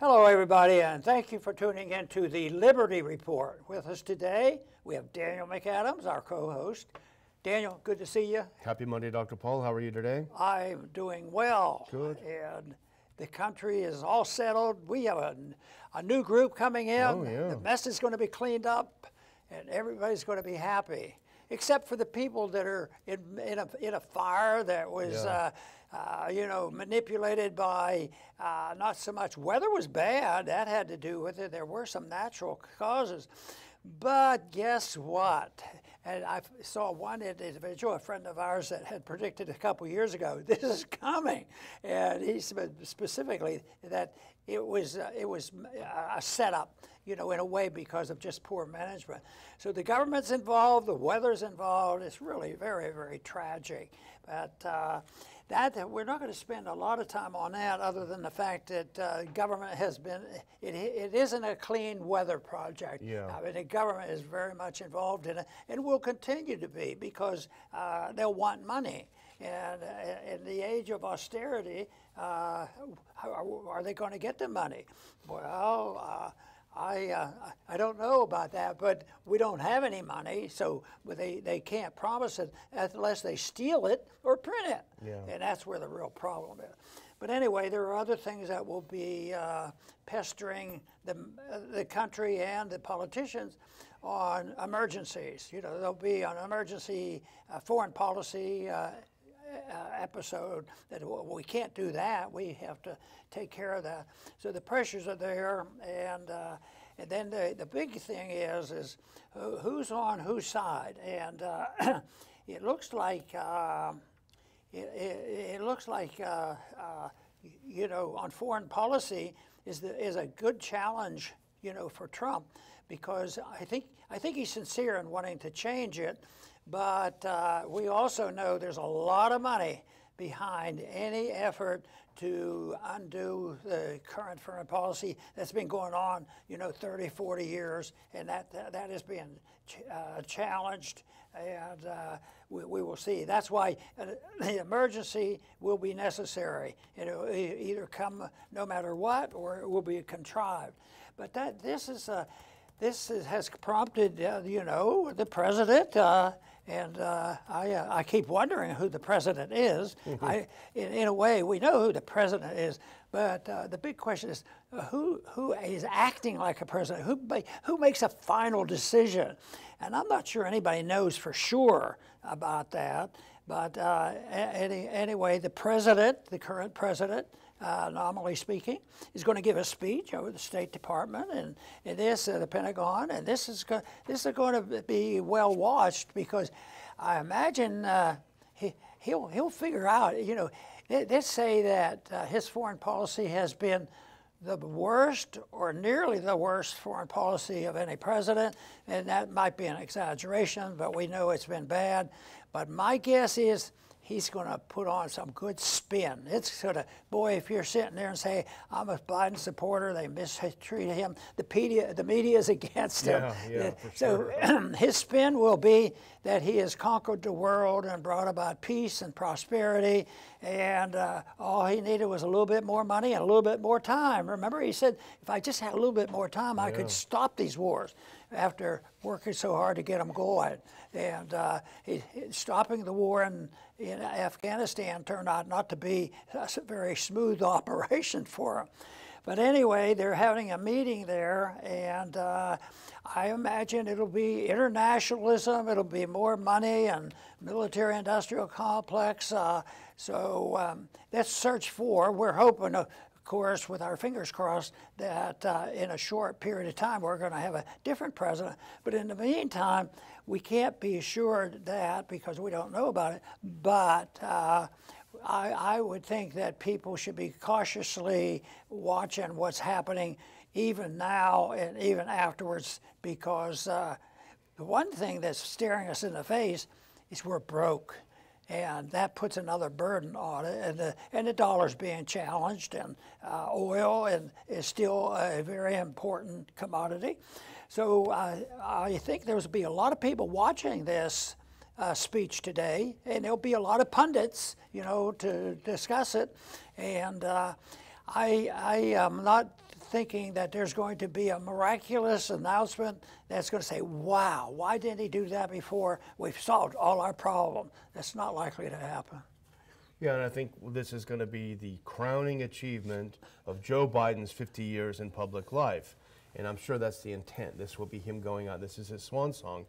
Hello, everybody, and thank you for tuning in to the Liberty Report. With us today, we have Daniel McAdams, our co-host. Daniel, good to see you. Happy Monday, Dr. Paul. How are you today? I'm doing well. Good. And the country is all settled. We have a new group coming in. Oh, yeah. The mess is going to be cleaned up, and everybody's going to be happy, except for the people that are in a fire that was, manipulated by not so much weather was bad. That had to do with it. There were some natural causes. But guess what? And I saw one individual, a friend of ours, that had predicted a couple years ago, this is coming. And he said specifically that it was a setup, in a way because of just poor management. So the government's involved, the weather's involved. It's really very, very tragic. But that we're not going to spend a lot of time on that, other than the fact that government has been, it isn't a clean weather project. Yeah. I mean, the government is very much involved in it and will continue to be because they'll want money. And in the age of austerity, are they going to get the money? Well, I don't know about that, but we don't have any money, so they can't promise it unless they steal it or print it. Yeah. And that's where the real problem is. But anyway, there are other things that will be pestering the country and the politicians on emergencies. There'll be an emergency foreign policy episode that we can't do that. We have to take care of that. So the pressures are there, and then the big thing is who's on whose side, and it looks like on foreign policy is a good challenge for Trump, because I think he's sincere in wanting to change it. But we also know there's a lot of money behind any effort to undo the current foreign policy that's been going on, 30, 40 years, and that is being challenged, and we will see. That's why the emergency will be necessary. It'll either come no matter what, or it will be contrived. But this has prompted, the president, and I keep wondering who the president is. In a way, we know who the president is, but the big question is who is acting like a president? Who makes a final decision? And I'm not sure anybody knows for sure about that. But anyway, the president, the current president, nominally speaking, is going to give a speech over the State Department and the Pentagon, and this is going to be well watched, because I imagine he'll figure out. Let's say that his foreign policy has been the worst or nearly the worst foreign policy of any president, and that might be an exaggeration, but we know it's been bad. But my guess is he's going to put on some good spin. It's sort of, boy, if you're sitting there and say, I'm a Biden supporter, they mistreated him, the media is against him. Yeah, so sure. His spin will be that he has conquered the world and brought about peace and prosperity, and all he needed was a little bit more money and a little bit more time. Remember, he said, if I just had a little bit more time, I could stop these wars, after working so hard to get them going. And stopping the war in Afghanistan turned out not to be a very smooth operation for them. But anyway, they're having a meeting there, and I imagine it'll be internationalism, it'll be more money and military-industrial complex. So let's search for, we're hoping, of course, with our fingers crossed, that in a short period of time we're going to have a different president. But in the meantime, we can't be assured that, because we don't know about it. But I would think that people should be cautiously watching what's happening even now and even afterwards, because the one thing that's staring us in the face is we're broke. And that puts another burden on it, and the dollar's being challenged, and oil is still a very important commodity. So I think there's be a lot of people watching this speech today, and there'll be a lot of pundits, to discuss it. And I am not thinking that there's going to be a miraculous announcement that's going to say, wow, why didn't he do that before? We've solved all our problems. That's not likely to happen. Yeah, and I think this is going to be the crowning achievement of Joe Biden's 50 years in public life. And I'm sure that's the intent. This will be him going on. This is his swan song.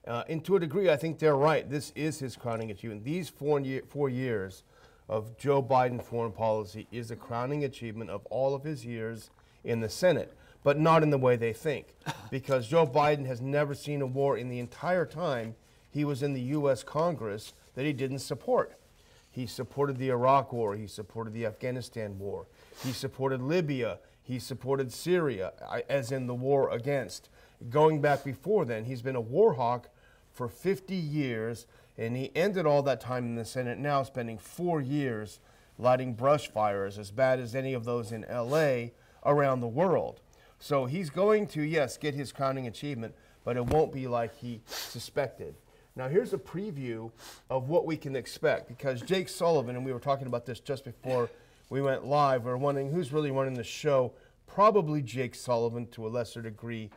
And to a degree, I think they're right. This is his crowning achievement. These 4 years of Joe Biden foreign policy is a crowning achievement of all of his years in the Senate, but not in the way they think. Because Joe Biden has never seen a war in the entire time he was in the U.S. Congress that he didn't support. He supported the Iraq War. He supported the Afghanistan War. He supported Libya. He supported Syria, as in the war against. Going back before then, he's been a war hawk for 50 years, and he ended all that time in the Senate now spending 4 years lighting brush fires as bad as any of those in L.A. around the world. So he's going to, yes, get his crowning achievement, but it won't be like he suspected. Now here's a preview of what we can expect, because Jake Sullivan, and we were talking about this just before we went live, we were wondering who's really running the show. Probably Jake Sullivan, to a lesser degree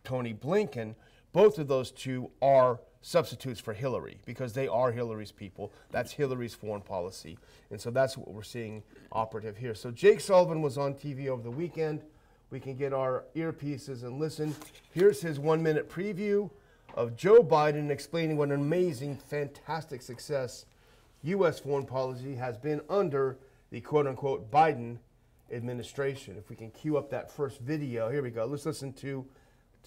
Tony Blinken. Both of those two are substitutes for Hillary because they are Hillary's people. That's Hillary's foreign policy. And so that's what we're seeing operative here. So Jake Sullivan was on TV over the weekend. We can get our earpieces and listen. Here's his 1-minute preview of Joe Biden explaining what an amazing, fantastic success U.S. foreign policy has been under the quote-unquote Biden administration. If we can cue up that first video. Here we go. Let's listen to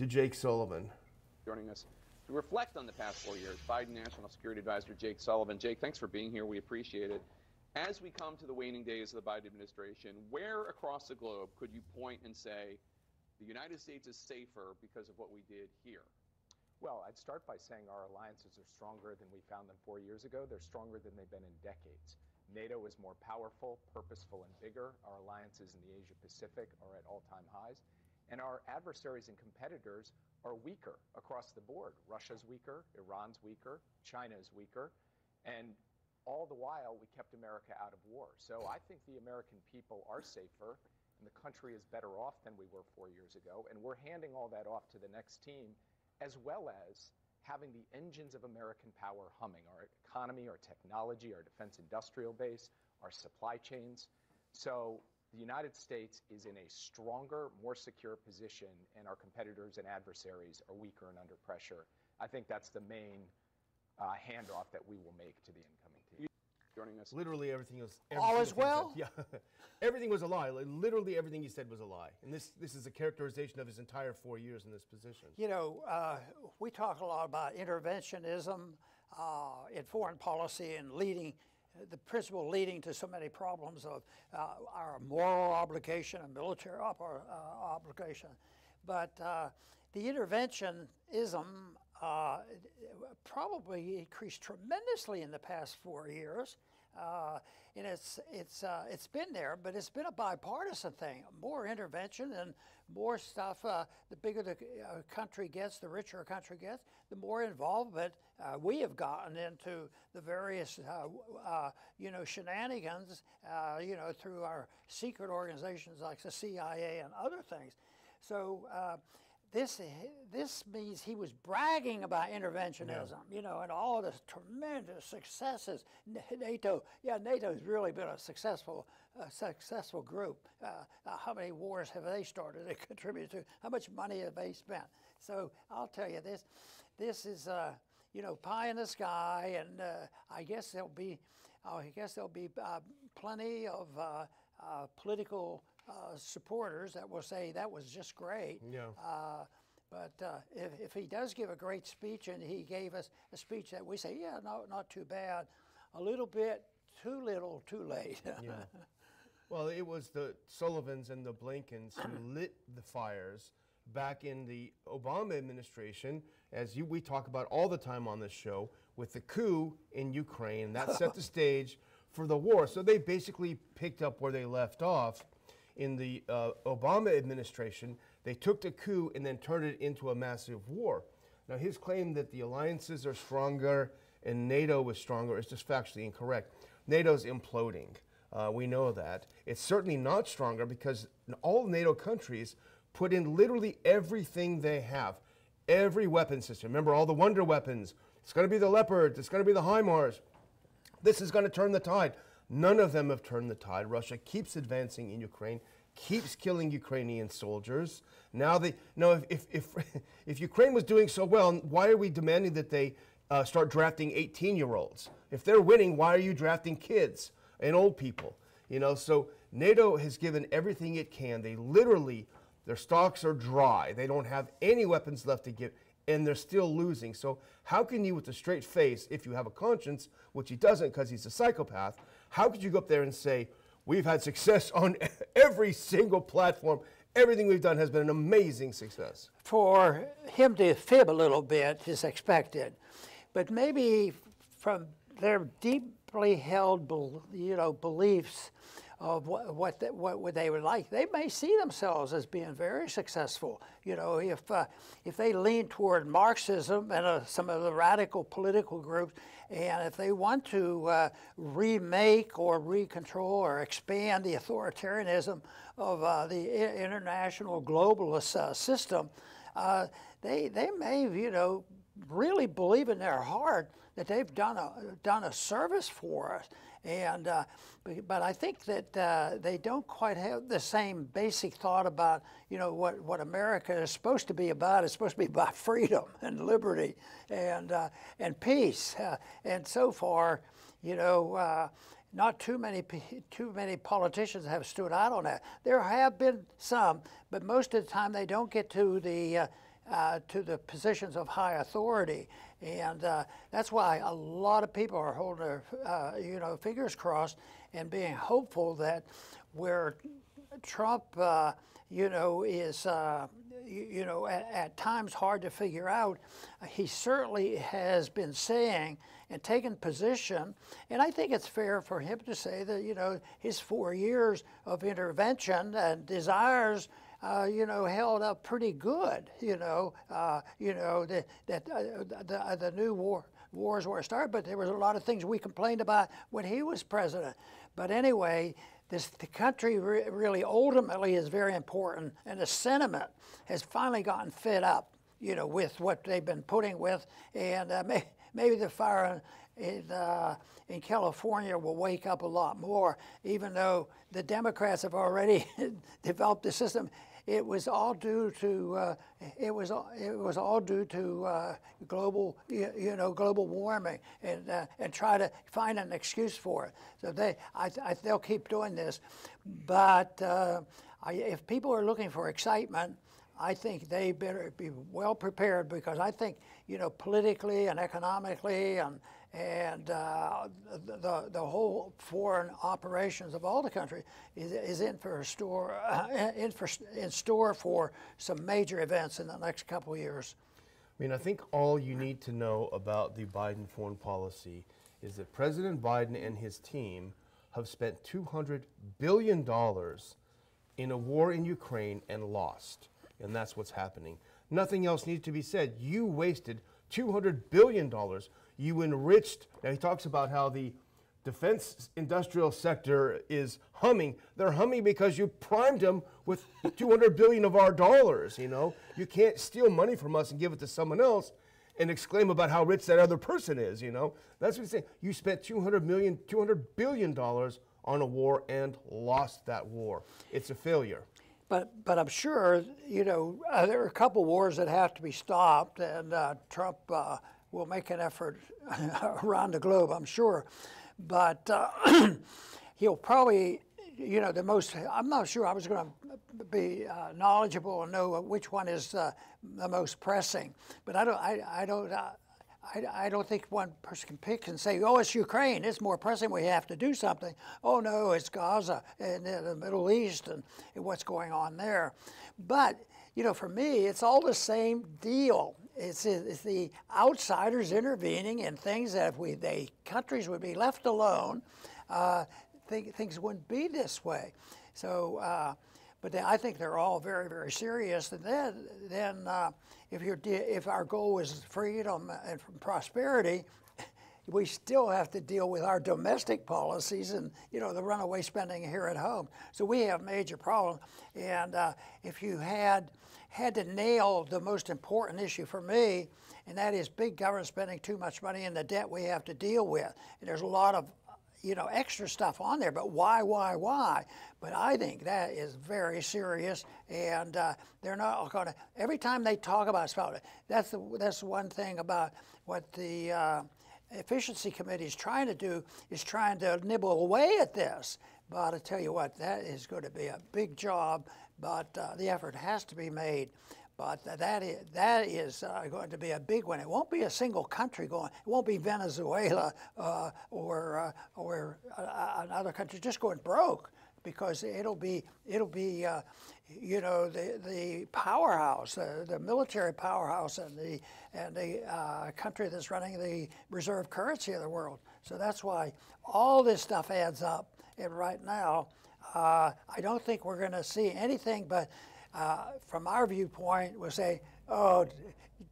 Jake Sullivan. Joining us to reflect on the past 4 years, Biden National Security Advisor Jake Sullivan. Jake, thanks for being here. We appreciate it. As we come to the waning days of the Biden administration, where across the globe could you point and say the United States is safer because of what we did here? Well, I'd start by saying our alliances are stronger than we found them 4 years ago. They're stronger than they've been in decades. NATO is more powerful, purposeful, and bigger. Our alliances in the Asia-Pacific are at all-time highs. And our adversaries and competitors are weaker across the board. Russia's weaker, Iran's weaker, China's weaker, and all the while we kept America out of war. So I think the American people are safer, and the country is better off than we were 4 years ago, and we're handing all that off to the next team, as well as having the engines of American power humming, our economy, our technology, our defense industrial base, our supply chains. So the United States is in a stronger, more secure position, and our competitors and adversaries are weaker and under pressure. I think that's the main handoff that we will make to the incoming team. Joining us. Literally everything was... All is well? Yeah. Everything was a lie. Like, literally everything he said was a lie. And this is a characterization of his entire 4 years in this position. You know, we talk a lot about interventionism in foreign policy and the principle leading to so many problems of our moral obligation and military obligation. But the interventionism probably increased tremendously in the past 4 years. And it's been there, but it's been a bipartisan thing. More intervention and more stuff. The bigger the country gets, the richer a country gets, the more involvement we have gotten into the various, shenanigans, through our secret organizations like the CIA and other things. So this means he was bragging about interventionism, and all the tremendous successes. NATO's really been a successful group. How many wars have they started and contributed to? How much money have they spent? So I'll tell you this is pie in the sky, and I guess there'll be plenty of political supporters that will say that was just great. Yeah. But if he does give a great speech, and he gave us a speech that we say, yeah, no, not too bad, a little bit too little, too late. Yeah. Well, it was the Sullivans and the Blinkens who lit the fires back in the Obama administration, as we talk about all the time on this show, with the coup in Ukraine. That set the stage for the war. So they basically picked up where they left off. In the Obama administration, they took the coup and then turned it into a massive war. Now, his claim that the alliances are stronger and NATO is stronger is just factually incorrect. NATO's imploding. We know that. It's certainly not stronger because all NATO countries put in literally everything they have, every weapon system. Remember all the wonder weapons. It's going to be the Leopard. It's going to be the HIMARS. This is going to turn the tide. None of them have turned the tide. Russia keeps advancing in Ukraine, keeps killing Ukrainian soldiers. Now if Ukraine was doing so well, why are we demanding that they start drafting 18-year-olds? If they're winning, why are you drafting kids and old people? You know, so NATO has given everything it can. They literally, their stocks are dry. They don't have any weapons left to give, and they're still losing. So how can you, with a straight face, if you have a conscience, which he doesn't because he's a psychopath, how could you go up there and say, we've had success on every single platform. Everything we've done has been an amazing success. For him to fib a little bit is expected, but maybe from their deeply held, beliefs of what they would like, they may see themselves as being very successful. You know, if they lean toward Marxism and some of the radical political groups, and if they want to remake or recontrol or expand the authoritarianism of the international globalist system, they may, really believe in their heart that they've done a service for us. And but I think that they don't quite have the same basic thought about what America is supposed to be about. It's supposed to be about freedom and liberty and peace. And so far, not too many politicians have stood out on that. There have been some, but most of the time they don't get to the positions of high authority, and that's why a lot of people are holding their fingers crossed and being hopeful that where Trump is at times hard to figure out, he certainly has been saying and taken position, and I think it's fair for him to say that his 4 years of intervention and desires held up pretty good. The new wars were started, but there was a lot of things we complained about when he was president. But anyway, the country really ultimately is very important, and the sentiment has finally gotten fed up, with what they've been putting with, and maybe the fire in California will wake up a lot more, even though the Democrats have already developed the system. It was all due to global warming, and try to find an excuse for it. So they'll keep doing this, but if people are looking for excitement, I think they better be well prepared, because I think politically and economically and the whole foreign operations of all the country is in store for some major events in the next couple of years. I mean, I think all you need to know about the Biden foreign policy is that President Biden and his team have spent $200 billion in a war in Ukraine and lost. And that's what's happening. Nothing else needs to be said. You wasted $200 billion. You enriched. Now, he talks about how the defense industrial sector is humming. They're humming because you primed them with $200 billion of our dollars. You can't steal money from us and give it to someone else and exclaim about how rich that other person is. That's what he's saying. You spent $200 billion on a war and lost that war. It's a failure. But I'm sure, there are a couple wars that have to be stopped, and Trump will make an effort around the globe, I'm sure. But he'll probably, I'm not sure I was going to be knowledgeable and know which one is the most pressing. But I don't think one person can pick and say, oh, it's Ukraine, it's more pressing, we have to do something. Oh, no, it's Gaza and the Middle East and what's going on there. But, for me, it's all the same deal. It's the outsiders intervening in things that if countries would be left alone, things wouldn't be this way. So, but I think they're all very, very serious. And then if our goal is freedom and prosperity, we still have to deal with our domestic policies and, you know, the runaway spending here at home. So we have major problems. And if you had to nail the most important issue for me, and that is big government spending too much money and the debt we have to deal with. And there's a lot of, you know, extra stuff on there, but why? But I think that is very serious, and they're not going to, every time they talk about spending, that's the one thing about what the Efficiency Committee is trying to do, is trying to nibble away at this. But I tell you what, that is going to be a big job, but the effort has to be made. But that is going to be a big one. It won't be a single country going. It won't be Venezuela or another country just going broke, because it'll be you know, the powerhouse, the military powerhouse, and the country that's running the reserve currency of the world. So that's why all this stuff adds up. And right now, I don't think we're going to see anything but. From our viewpoint, we'll say, oh,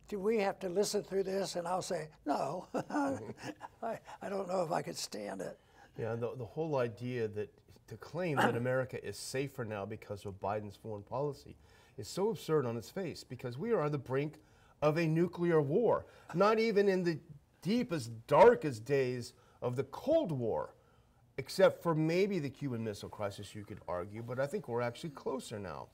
do we have to listen through this? And I'll say, no, I don't know if I could stand it. Yeah, the whole idea that to claim that America is safer now because of Biden's foreign policy is so absurd on its face, because we are on the brink of a nuclear war, not even in the deepest, darkest days of the Cold War, except for maybe the Cuban Missile Crisis, you could argue, but I think we're actually closer now.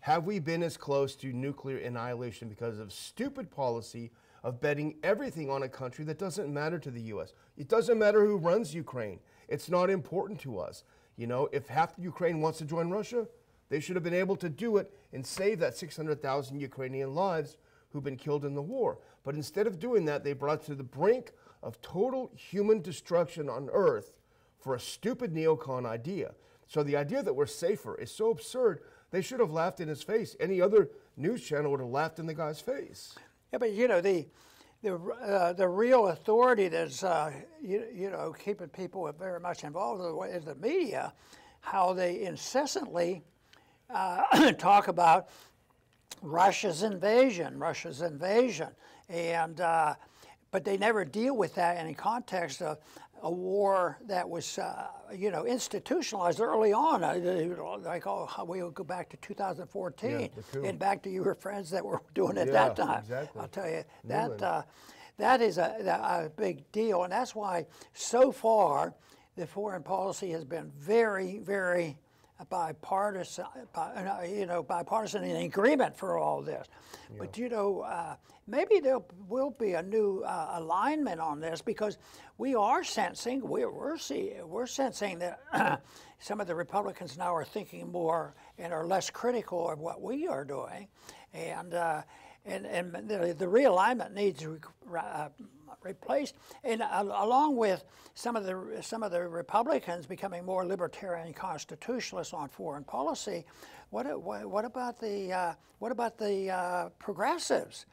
Have we been as close to nuclear annihilation because of stupid policy of betting everything on a country that doesn't matter to the U.S.? It doesn't matter who runs Ukraine. It's not important to us. You know, if half Ukraine wants to join Russia, they should have been able to do it and save that 600,000 Ukrainian lives who've been killed in the war. But instead of doing that, they brought to the brink of total human destruction on Earth for a stupid neocon idea. So the idea that we're safer is so absurd. They should have laughed in his face. Any other news channel would have laughed in the guy's face. Yeah, but you know, the real authority that's you know, keeping people very much involved is the media. How they incessantly talk about Russia's invasion, and but they never deal with that in the context of a war that was, you know, institutionalized early on. Like, oh, we'll go back to 2014, and back to your friends that were doing it that time. Exactly. I'll tell you, that is a big deal, and that's why so far the foreign policy has been very, very bipartisan, you know, bipartisan in agreement for all this. Yeah. But you know, maybe there will be a new alignment on this, because we are sensing, we're sensing that some of the Republicans now are thinking more and are less critical of what we are doing, and the realignment needs replaced, and along with some of the Republicans becoming more libertarian constitutionalists on foreign policy. What about the progressives?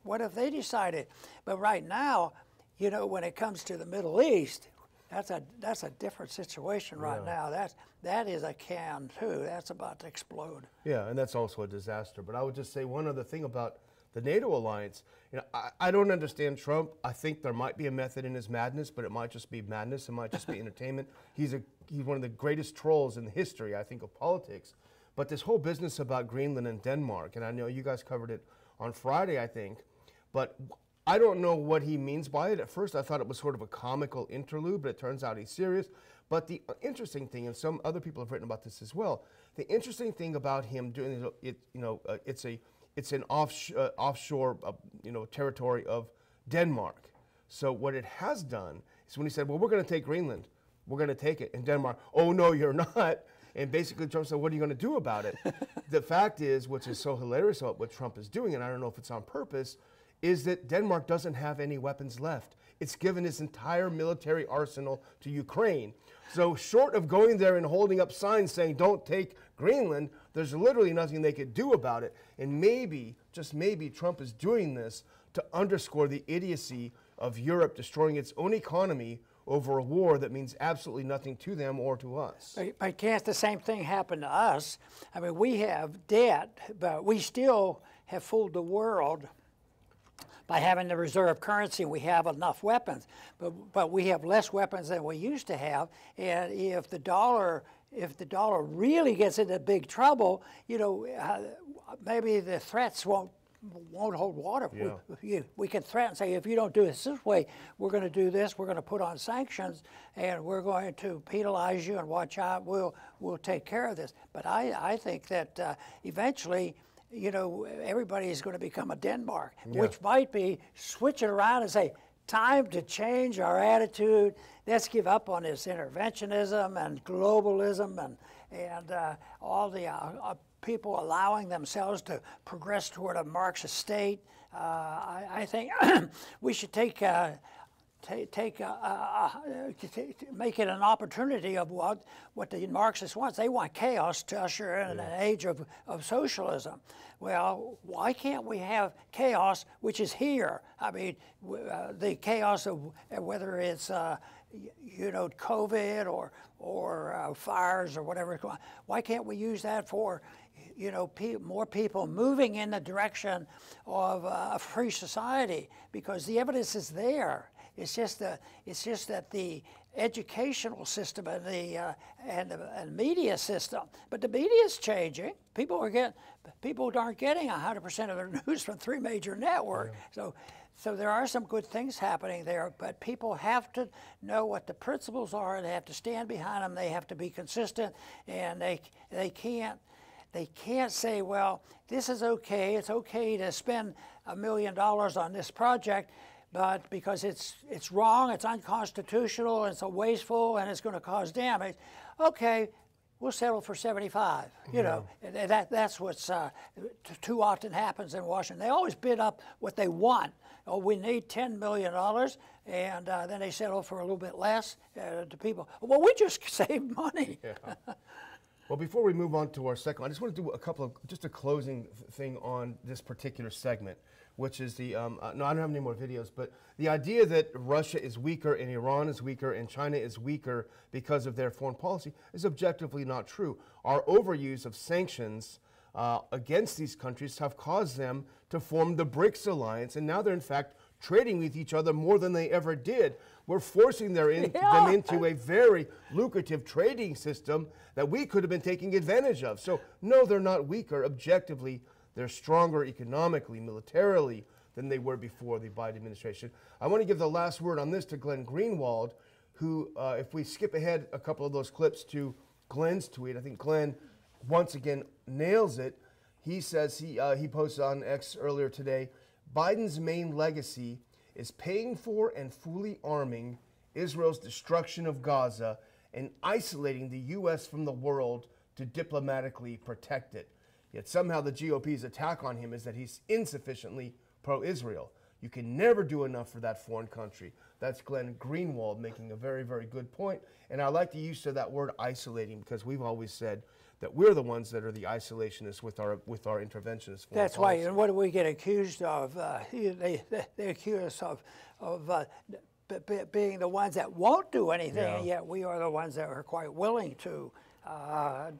What have they decided? But right now, you know, when it comes to the Middle East, that's a different situation right now. That is a can too. That's about to explode. Yeah, and that's also a disaster. But I would just say one other thing about the NATO alliance. You know, I don't understand Trump. I think there might be a method in his madness, but it might just be madness. It might just be entertainment. He's one of the greatest trolls in the history, I think, of politics. But this whole business about Greenland and Denmark, and I know you guys covered it on Friday, I think, but I don't know what he means by it. At first, I thought it was sort of a comical interlude, but it turns out he's serious. But the interesting thing, and some other people have written about this as well, the interesting thing about him doing it, you know, it's an offshore, you know, territory of Denmark. So what it has done is when he said, well, we're going to take Greenland, we're going to take it, and Denmark, oh, no, you're not. And basically Trump said, what are you going to do about it? The fact is, which is so hilarious about what Trump is doing, and I don't know if it's on purpose, is that Denmark doesn't have any weapons left. It's given its entire military arsenal to Ukraine. So short of going there and holding up signs saying, don't take Greenland, there's literally nothing they could do about it. And maybe, just maybe, Trump is doing this to underscore the idiocy of Europe destroying its own economy over a war that means absolutely nothing to them or to us. But can't the same thing happen to us? I mean, we have debt, but we still have fooled the world by having the reserve currency, we have enough weapons, but we have less weapons than we used to have. And if the dollar really gets into big trouble, you know, maybe the threats won't hold water. Yeah. We can threaten, say, if you don't do this way, we're going to do this. We're going to put on sanctions, and we're going to penalize you. And watch out, we'll take care of this. But I think that eventually, you know, everybody is going to become a Denmark, which might be switch it around and say, time to change our attitude. Let's give up on this interventionism and globalism and all the people allowing themselves to progress toward a Marxist state. I think we should make it an opportunity of what the Marxists want. They want chaos to usher in an age of socialism. Well, why can't we have chaos, which is here? I mean, the chaos of whether it's you know, COVID or fires or whatever. Why can't we use that for, you know, more people moving in the direction of a free society? Because the evidence is there. It's just that the educational system and the media system. But the media is changing. People aren't getting 100% of their news from 3 major networks. Yeah. So there are some good things happening there, but people have to know what the principles are. They have to stand behind them. They have to be consistent, and they can't say, well, this is okay. It's okay to spend $1 million on this project, but because it's wrong, it's unconstitutional, it's wasteful, and it's going to cause damage. Okay, we'll settle for 75. You know, and that's what's too often happens in Washington. They always bid up what they want. Oh, we need $10 million, and then they settle for a little bit less to people. Well, we just saved money. Yeah. Well, before we move on to our second, I just want to do just a closing thing on this particular segment, which is the, no, I don't have any more videos, but the idea that Russia is weaker and Iran is weaker and China is weaker because of their foreign policy is objectively not true. Our overuse of sanctions against these countries have caused them to form the BRICS alliance, and now they're in fact trading with each other more than they ever did. We're forcing them into a very lucrative trading system that we could have been taking advantage of. So no, they're not weaker. Objectively, they're stronger economically, militarily than they were before the Biden administration. I want to give the last word on this to Glenn Greenwald, who, if we skip ahead a couple of those clips to Glenn's tweet, I think Glenn once again nails it. He says, he posted on X earlier today, Biden's main legacy is paying for and fully arming Israel's destruction of Gaza and isolating the U.S. from the world to diplomatically protect it. Yet somehow the GOP's attack on him is that he's insufficiently pro-Israel. You can never do enough for that foreign country. That's Glenn Greenwald making a very, very good point. And I like the use of that word isolating, because we've always said that we're the ones that are the isolationists with our interventionists. That's right. And what do we get accused of? They accuse us of being the ones that won't do anything, and yet we are the ones that are quite willing to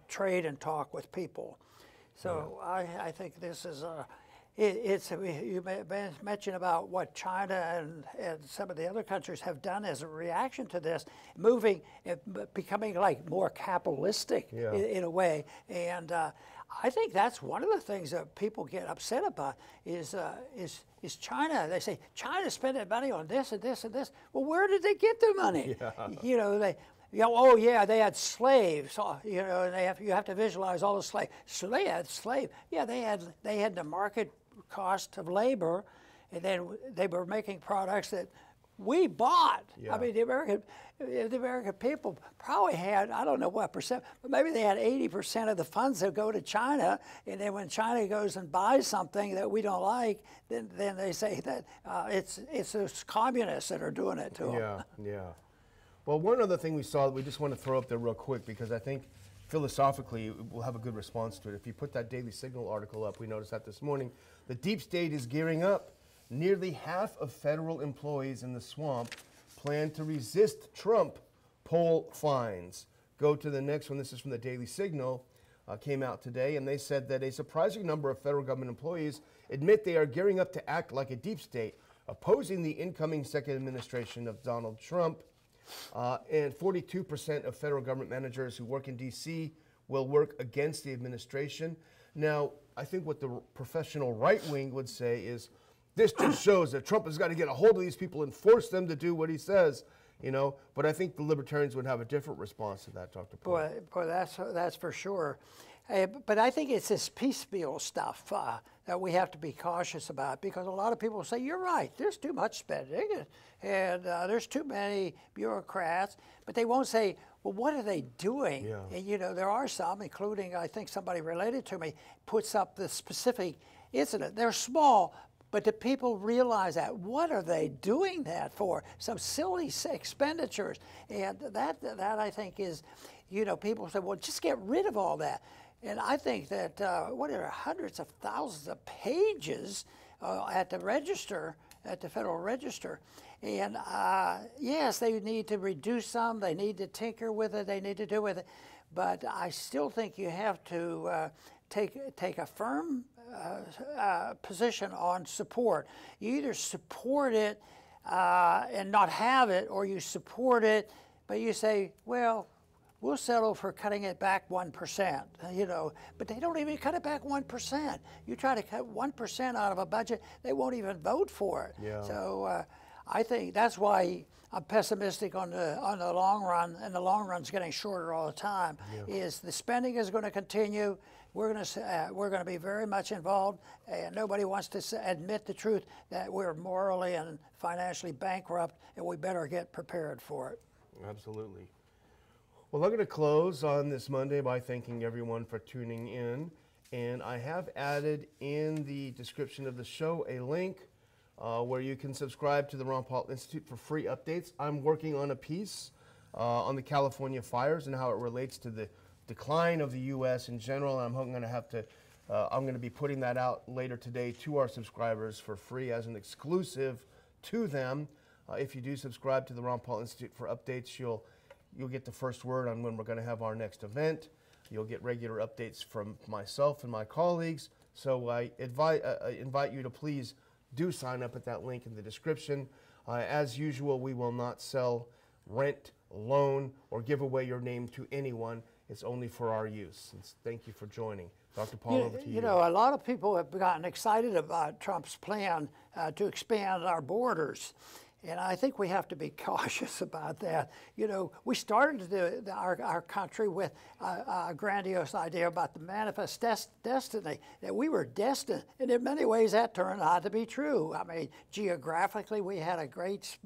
trade and talk with people. So I think this is you mentioned about what China and some of the other countries have done as a reaction to this, becoming like more capitalistic in a way. And I think that's one of the things that people get upset about is China. They say China's spending money on this and this and this. Well, where did they get their money? You know, they had slaves. You know, and you have to visualize all the slaves. So they had slaves. Yeah, they had the market cost of labor, and then they were making products that we bought. I mean, the American people probably had, I don't know what percent, but maybe they had 80% of the funds that go to China, and then when China goes and buys something that we don't like, then they say that it's those communists that are doing it to them. Yeah. Well, one other thing we saw that we just want to throw up there real quick, because I think philosophically we'll have a good response to it. If you put that Daily Signal article up, we noticed that this morning. The deep state is gearing up. Nearly half of federal employees in the swamp plan to resist Trump poll finds. Go to the next one. This is from the Daily Signal. Came out today, and they said that a surprising number of federal government employees admit they are gearing up to act like a deep state, opposing the incoming second administration of Donald Trump. And 42% of federal government managers who work in D.C. will work against the administration. Now, I think what the professional right wing would say is, this just shows that Trump has got to get a hold of these people and force them to do what he says, you know. But I think the libertarians would have a different response to that, Dr. Paul. Boy, that's for sure. But I think it's this piecemeal stuff that we have to be cautious about, because a lot of people say, you're right, there's too much spending and there's too many bureaucrats, but they won't say, well, what are they doing? Yeah. And, you know, there are some, including, I think somebody related to me, puts up the specific incident. They're small, but do people realize that? What are they doing that for? Some silly expenditures. And that I think is, you know, people say, well, just get rid of all that. And I think that, what are hundreds of thousands of pages at the register, at the Federal Register. And yes, they need to reduce some, they need to tinker with it, they need to do with it. But I still think you have to take a firm position on support. You either support it and not have it, or you support it, but you say, well, we'll settle for cutting it back 1%, you know, but they don't even cut it back 1%. You try to cut 1% out of a budget, they won't even vote for it. Yeah. So I think that's why I'm pessimistic on the long run, and the long run's getting shorter all the time. Yeah. Is the spending is going to continue? We're going to be very much involved, and nobody wants to admit the truth that we're morally and financially bankrupt, and we better get prepared for it. Absolutely. Well, I'm going to close on this Monday by thanking everyone for tuning in, and I have added in the description of the show a link where you can subscribe to the Ron Paul Institute for free updates. I'm working on a piece on the California fires and how it relates to the decline of the U.S. in general. I'm going to be putting that out later today to our subscribers for free as an exclusive to them. If you do subscribe to the Ron Paul Institute for updates, you'll get the first word on when we're going to have our next event. You'll get regular updates from myself and my colleagues. So I invite you to please do sign up at that link in the description. As usual, we will not sell, rent, loan, or give away your name to anyone. It's only for our use. And thank you for joining. Dr. Paul, over to you. You know, a lot of people have gotten excited about Trump's plan to expand our borders. And I think we have to be cautious about that. You know, we started our country with a grandiose idea about the manifest destiny, that we were destined. And in many ways, that turned out to be true. I mean, geographically, we had a great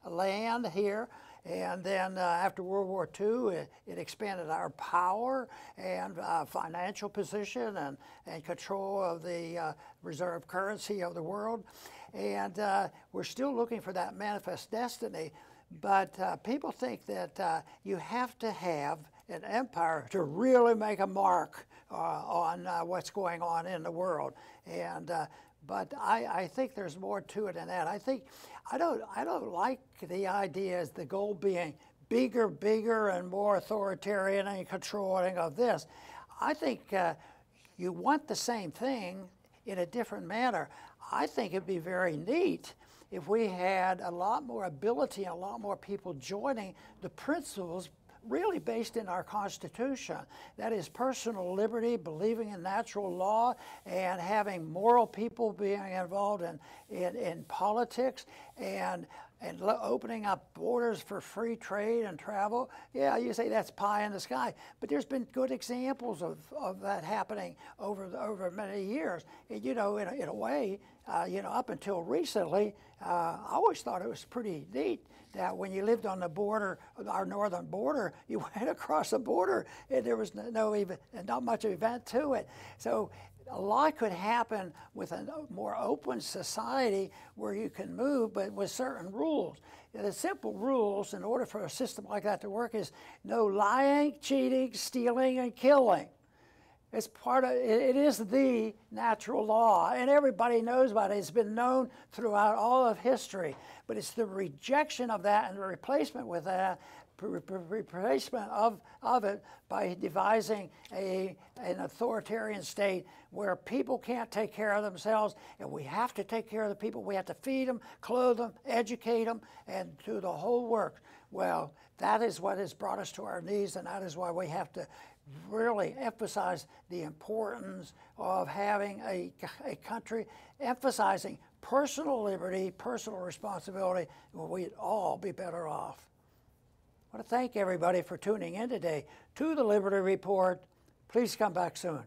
land here. And then after World War II, it expanded our power and financial position and control of the reserve currency of the world. And we're still looking for that manifest destiny. But people think that you have to have an empire to really make a mark on what's going on in the world. And but I think there's more to it than that. I don't like the idea as the goal being bigger and more authoritarian and controlling of this. I think you want the same thing in a different manner. I think it'd be very neat if we had a lot more ability and a lot more people joining the principles really based in our Constitution. That is personal liberty, believing in natural law, and having moral people being involved in politics, and opening up borders for free trade and travel. Yeah, you say that's pie in the sky, but there's been good examples of that happening over many years. And, you know, in a way, you know, up until recently, I always thought it was pretty neat that when you lived on the border, our northern border, you went across the border and there was not much event to it. So a lot could happen with a more open society where you can move, but with certain rules. The simple rules in order for a system like that to work is no lying, cheating, stealing, and killing. It's it is the natural law, and everybody knows about it. It's been known throughout all of history, but it's the rejection of that and the replacement with that replacement of it by devising an authoritarian state where people can't take care of themselves, and we have to take care of the people. We have to feed them, clothe them, educate them, and do the whole work. Well, that is what has brought us to our knees, and that is why we have to really emphasize the importance of having a country emphasizing personal liberty, personal responsibility. We'd all be better off. I want to thank everybody for tuning in today to the Liberty Report. Please come back soon.